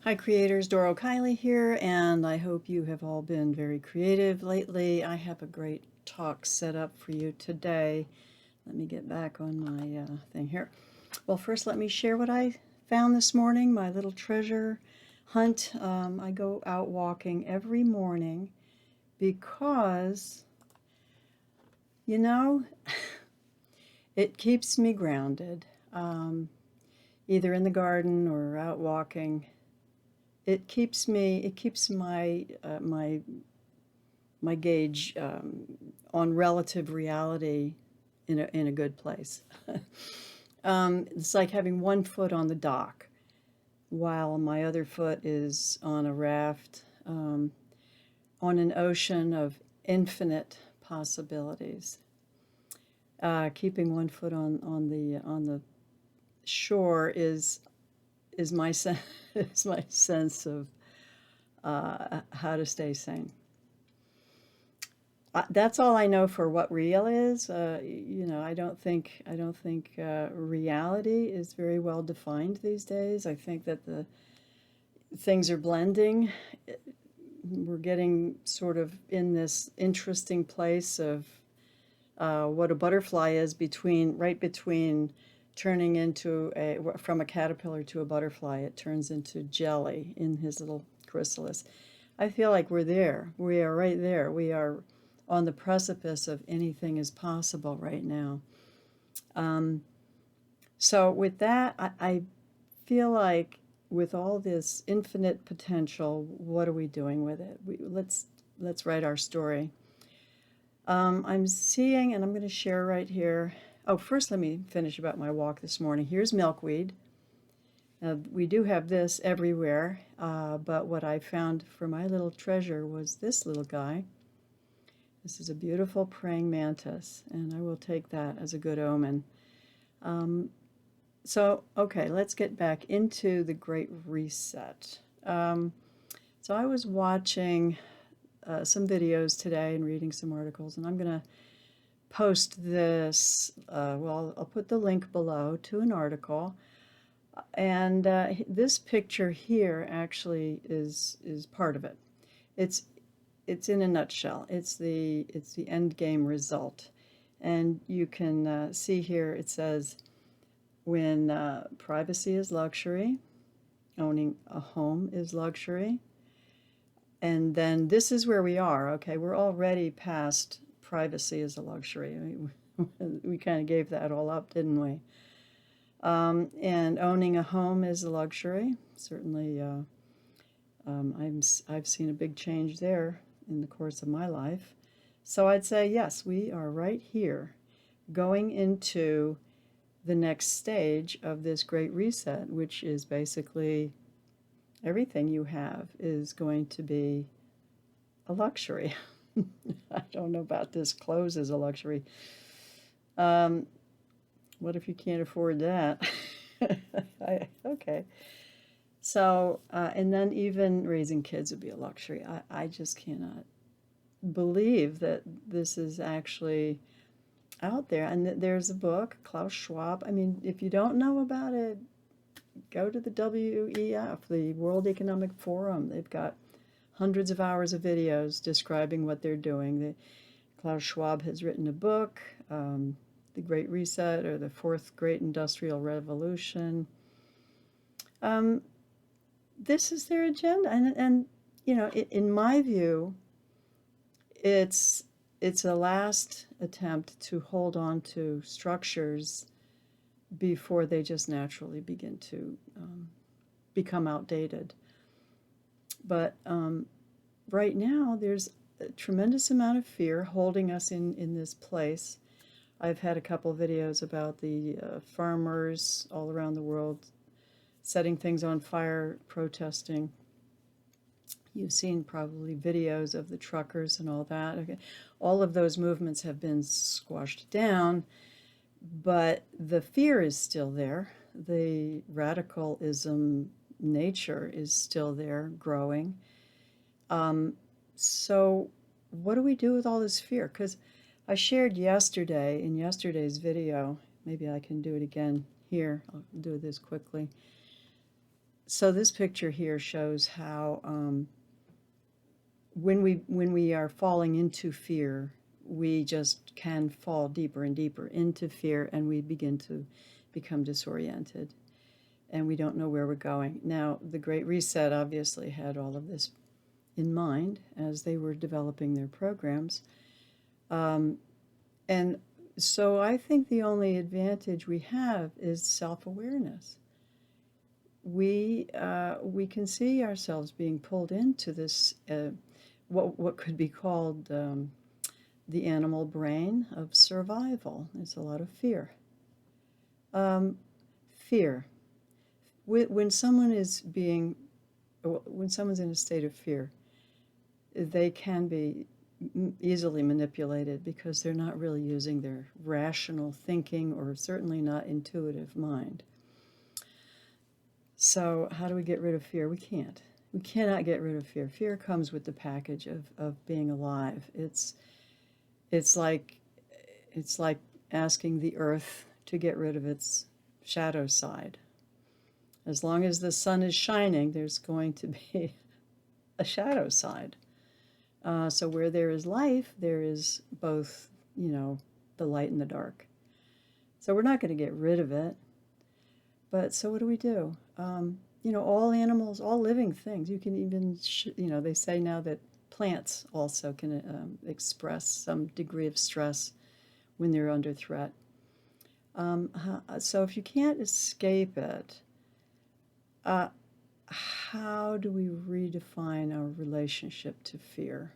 Hi creators, Doro Kiley here, and I hope you have all been very creative lately. I have a great talk set up for you today. Let me get back on my thing here. Well, first let me share what I found this morning, my little treasure hunt. I go out walking every morning because, you know, it keeps me grounded, either in the garden or out walking. It keeps my gauge on relative reality in a good place. It's like having one foot on the dock while my other foot is on a raft on an ocean of infinite possibilities. Keeping one foot on the shore is my is my sense of how to stay sane. That's all I know for what real is. I don't think reality is very well defined these days. I think that the things are blending. We're getting sort of in this interesting place of what a butterfly is right between turning into from a caterpillar to a butterfly. It turns into jelly in his little chrysalis. I feel like we're there. We are right there. We are on the precipice of anything is possible right now. Um, so with that, I feel like with all this infinite potential, what are we doing with it? Let's write our story. I'm seeing, and I'm going to share right here. Oh, first let me finish about my walk this morning. Here's milkweed. We do have this everywhere, but what I found for my little treasure was this little guy. This is a beautiful praying mantis, and I will take that as a good omen. Okay, let's get back into the Great Reset. So I was watching some videos today and reading some articles, and I'm going to post this. I'll put the link below to an article. And this picture here actually is part of it. It's in a nutshell. It's the end game result, and you can see here it says when privacy is luxury, owning a home is luxury, and then this is where we are. Okay, we're already past privacy as a luxury. We kind of gave that all up, didn't we? And owning a home is a luxury. Certainly, I've seen a big change there in the course of my life. So I'd say, yes, we are right here going into the next stage of this great reset, which is basically everything you have is going to be a luxury. I don't know about this. Clothes is a luxury. What if you can't afford that? Okay. So, and then even raising kids would be a luxury. I just cannot believe that this is actually out there. And there's a book, Klaus Schwab. I mean, if you don't know about it, go to the WEF, the World Economic Forum. They've got hundreds of hours of videos describing what they're doing. Klaus Schwab has written a book, The Great Reset or the Fourth Great Industrial Revolution. This is their agenda, and in my view, it's a last attempt to hold on to structures before they just naturally begin to become outdated. But right now, there's a tremendous amount of fear holding us in this place. I've had a couple of videos about the farmers all around the world setting things on fire, protesting. You've seen probably videos of the truckers and all that. Okay. All of those movements have been squashed down, but the fear is still there. The radicalism nature is still there, growing. So what do we do with all this fear? Because I shared yesterday, in yesterday's video, maybe I can do it again here. I'll do this quickly. So this picture here shows how when we are falling into fear, we just can fall deeper and deeper into fear, and we begin to become disoriented, and we don't know where we're going. Now, the Great Reset obviously had all of this in mind as they were developing their programs. And so I think the only advantage we have is self-awareness. We can see ourselves being pulled into this what could be called the animal brain of survival. There's a lot of fear. Fear. When someone is when someone's in a state of fear, they can be easily manipulated because they're not really using their rational thinking or certainly not intuitive mind. So how do we get rid of fear? We can't. We cannot get rid of fear. Fear comes with the package of being alive. It's like asking the earth to get rid of its shadow side. As long as the sun is shining, there's going to be a shadow side. So where there is life, there is both, the light and the dark. So we're not going to get rid of it. But so what do we do? All animals, all living things, you can even, they say now that plants also can express some degree of stress when they're under threat. So if you can't escape it, how do we redefine our relationship to fear?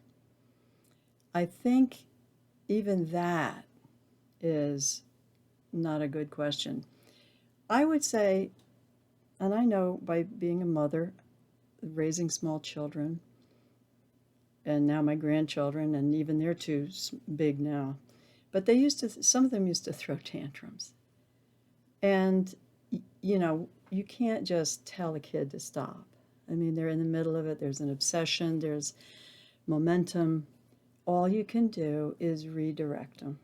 I think even that is not a good question. I would say, and I know by being a mother, raising small children, and now my grandchildren, and even they're too big now, but some of them used to throw tantrums. And, you can't just tell a kid to stop. I mean, they're in the middle of it. There's an obsession. There's momentum. All you can do is redirect them.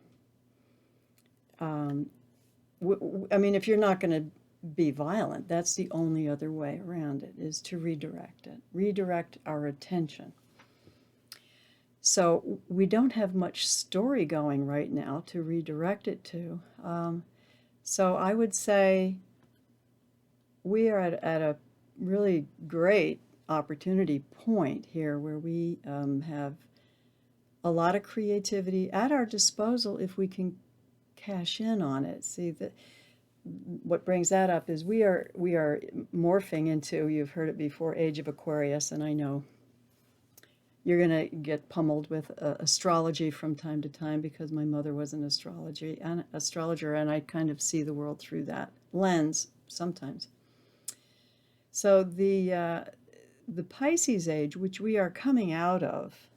If you're not going to be violent, that's the only other way around it, is to redirect it. Redirect our attention. So we don't have much story going right now to redirect it to. So I would say we are at a really great opportunity point here where we have a lot of creativity at our disposal if we can cash in on it. See, what brings that up is we are morphing into, you've heard it before, Age of Aquarius, and I know you're going to get pummeled with astrology from time to time because my mother was an astrologer, and I kind of see the world through that lens sometimes. So the Pisces age, which we are coming out of,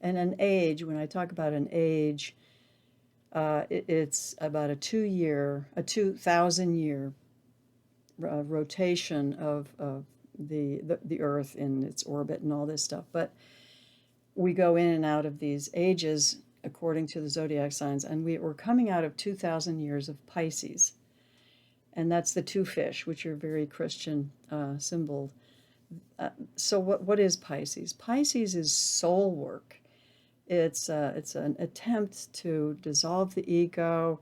and an age, when I talk about an age, it's about a 2,000-year rotation of the Earth in its orbit and all this stuff. But we go in and out of these ages according to the zodiac signs, and we're coming out of 2,000 years of Pisces. And that's the two fish, which are very Christian symbol. So what is Pisces? Pisces is soul work. It's an attempt to dissolve the ego.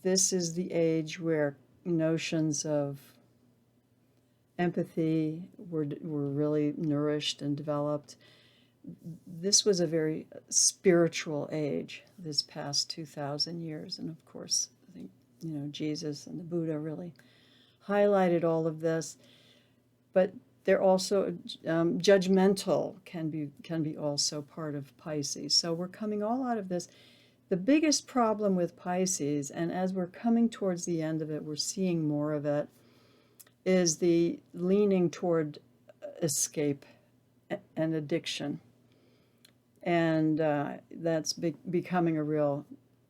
This is the age where notions of empathy were really nourished and developed. This was a very spiritual age, this past 2,000 years. And of course, I think, Jesus and the Buddha really highlighted all of this. But they're also judgmental can be also part of Pisces. So we're coming all out of this. The biggest problem with Pisces, and as we're coming towards the end of it, we're seeing more of it, is the leaning toward escape and addiction. And that's becoming a real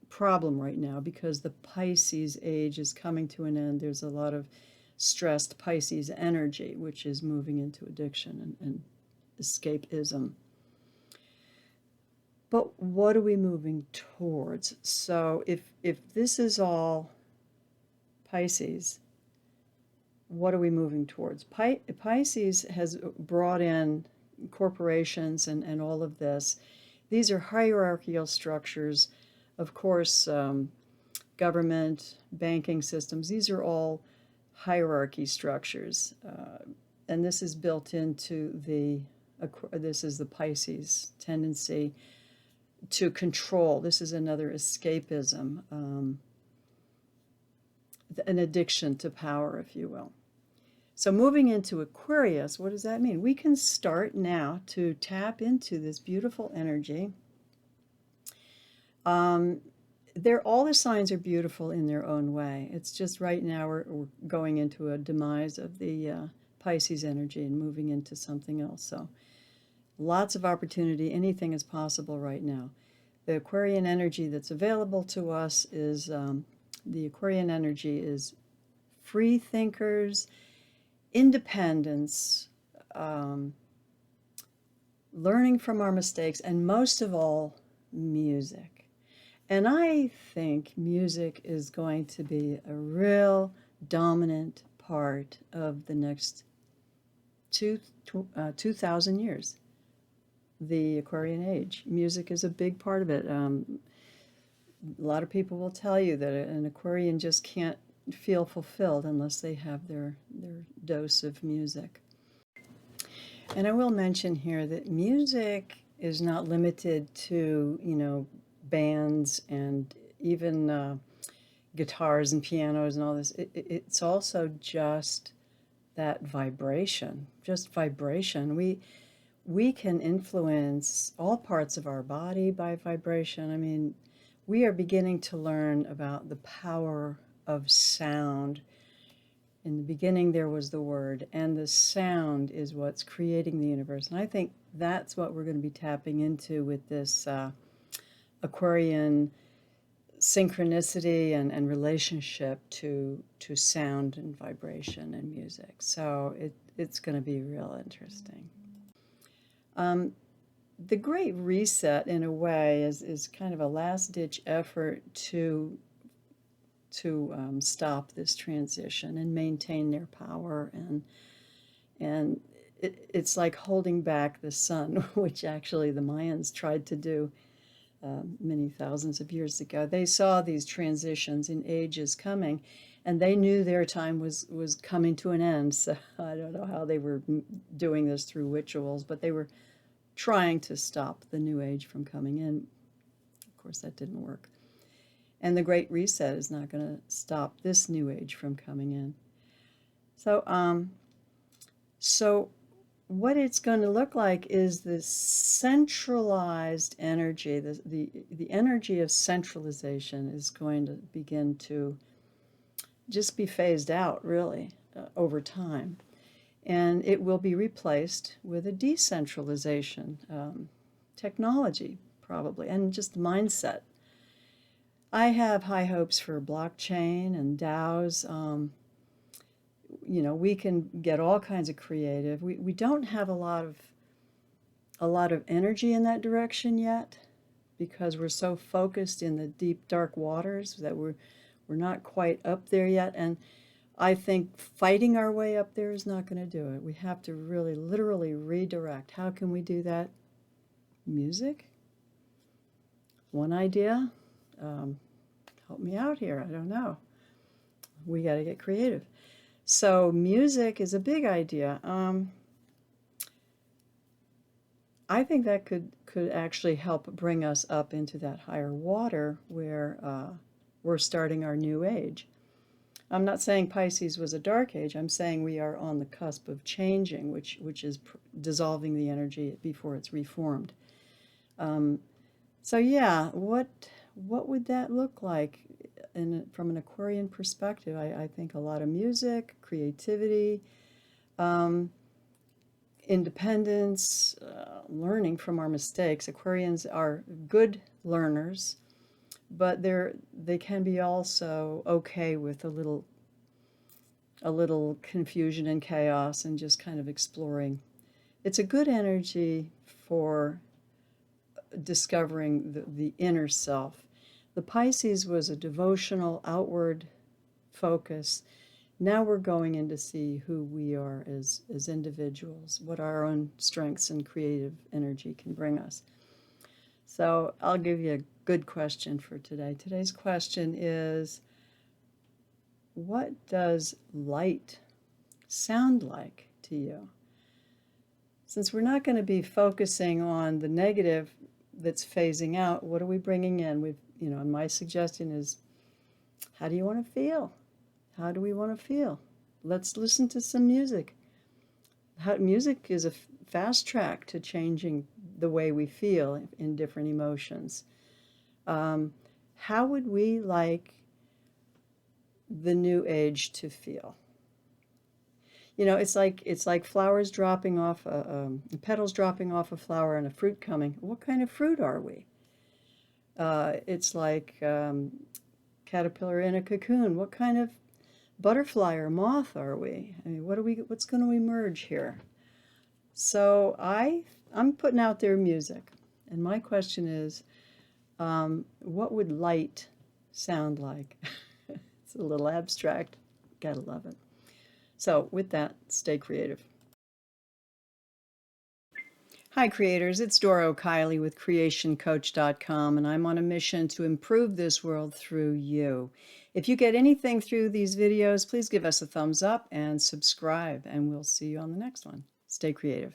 problem right now because the Pisces age is coming to an end. There's a lot of stressed Pisces energy, which is moving into addiction and escapism. But what are we moving towards? So if this is all Pisces, what are we moving towards? Pisces has brought in corporations and all of this. These are hierarchical structures, of course, government, banking systems. These are all hierarchy structures, and this is built into this is the Pisces tendency to control. This is another escapism, an addiction to power, if you will. So moving into Aquarius, what does that mean? We can start now to tap into this beautiful energy. All the signs are beautiful in their own way. It's just right now we're going into a demise of the Pisces energy and moving into something else. So lots of opportunity. Anything is possible right now. The Aquarian energy that's available to us is the Aquarian energy is free thinkers, independence, learning from our mistakes, and most of all, music. And I think music is going to be a real dominant part of the next 2,000 years, the Aquarian age. Music is a big part of it. A lot of people will tell you that an Aquarian just can't feel fulfilled unless they have their dose of music. And I will mention here that music is not limited to, bands and even guitars and pianos and all this. It's also just that vibration, just vibration. We can influence all parts of our body by vibration. I mean, we are beginning to learn about the power of sound. In the beginning, there was the word, and the sound is what's creating the universe. And I think that's what we're going to be tapping into with this Aquarian synchronicity and relationship to sound and vibration and music. So it's going to be real interesting. The Great Reset, in a way, is kind of a last-ditch effort to stop this transition and maintain their power, and it's like holding back the sun, which actually the Mayans tried to do many thousands of years ago. They saw these transitions in ages coming, and they knew their time was coming to an end. So I don't know how they were doing this through rituals, but they were trying to stop the new age from coming in. Of course, that didn't work. And the Great Reset is not going to stop this new age from coming in. So what it's going to look like is this centralized energy. The energy of centralization is going to begin to just be phased out, really, over time. And it will be replaced with a decentralization technology, probably, and just mindset. I have high hopes for blockchain and DAOs. We can get all kinds of creative. We don't have a lot of energy in that direction yet, because we're so focused in the deep dark waters that we're not quite up there yet. And I think fighting our way up there is not going to do it. We have to really literally redirect. How can we do that? Music? One idea? Help me out here. I don't know. We got to get creative. So music is a big idea. I think that could actually help bring us up into that higher water where we're starting our new age. I'm not saying Pisces was a dark age. I'm saying we are on the cusp of changing, which is dissolving the energy before it's reformed. So yeah, what would that look like from an Aquarian perspective? I think a lot of music, creativity, independence, learning from our mistakes. Aquarians are good learners, but they can be also okay with a little confusion and chaos and just kind of exploring. It's a good energy for discovering the inner self. The Pisces was a devotional, outward focus, Now we're going in to see who we are as individuals, what our own strengths and creative energy can bring us. So I'll give you a good question for today. Today's question is, what does light sound like to you? Since we're not going to be focusing on the negative that's phasing out, what are we bringing in? And my suggestion is, how do you want to feel? How do we want to feel? Let's listen to some music. Music is a fast track to changing the way we feel in different emotions. How would we like the new age to feel? It's like flowers dropping off, petals dropping off a flower and a fruit coming. What kind of fruit are we? It's like caterpillar in a cocoon. What kind of butterfly or moth are we? I mean, what's going to emerge here? So I'm putting out there music, and my question is, what would light sound like? It's a little abstract. Gotta love it. So with that, stay creative. Hi creators, it's Doro Kiley with creationcoach.com, and I'm on a mission to improve this world through you. If you get anything through these videos, please give us a thumbs up and subscribe, and we'll see you on the next one. Stay creative.